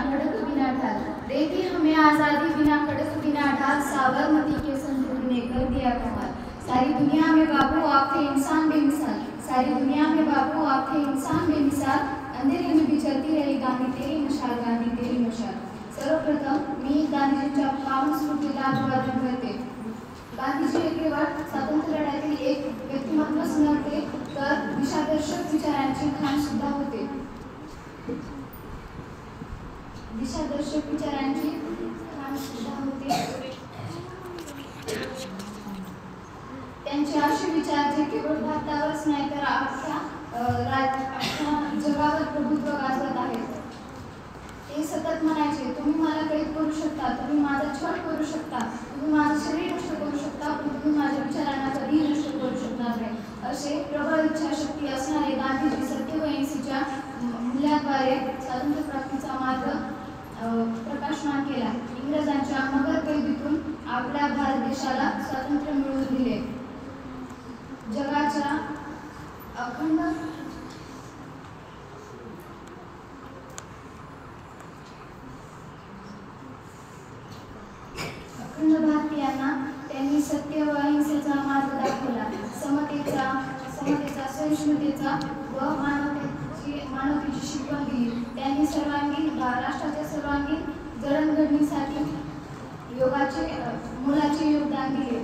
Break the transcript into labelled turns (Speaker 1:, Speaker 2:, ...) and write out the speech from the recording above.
Speaker 1: खड़क बिना ढाल, देती हमें आज़ादी बिना खड़क बिना ढाल, साबरमती के संतों ने कर दिया कमाल। सारी दुनिया में बापू आप थे इंसान बेमिसाल, सारी दुनिया में बापू आप थे इंसान बेमिसाल, अंधेरे में भी चलती रही गांधी तेरी मशाल, गांधी तेरी मशाल। सर्वप्रथम मी गांधीजींच्या पावन स्मृतीला अभिवादन करते। गांधीजी हे केवळ स्वातंत्र्य लढ्यातील एक व्यक्तिमत्वच नव्हते, तर दिशादर्शक विचारांचे खान सुद्धा होते। दिशादर्शक विचारांची खान सुद्धा होते। त्यांचे असे विचार जे केवळ भारतावरच नाही तर अख्ख्या जगावर प्रभुत्व गाजवत आहेत। ते सतत म्हणायचे, तुम्ही मला कैद करू शकता, तुम्ही माझा छळ करू शकता, तुम्ही माझं शरीर नष्ट करू शकता, पण तुम्ही माझ्या विचारांना कधीही नष्ट करू शकणार नाही। असे प्रबळ इच्छाशक्ती असणारे गांधीजी सत्य व अहिंसेच्या मूल्याद्वारे स्वातंत्र्य प्राप्तीचा मार्ग प्रकाशमान केला। इंग्रजांच्या मगर कैदीतून आपल्या भारत देशाला स्वातंत्र्य मिळवून दिले। जगाच्या अखंड भारतीयांना त्यांनी सत्य व अहिंसेचा मार्ग दाखवला। समतेचा, सहिष्णुतेचा व मानवतेची शिकवण दिली। त्यांनी राष्ट्राच्या सर्वांगीण जडणघडणीसाठी मोलाचे योगदान दिले।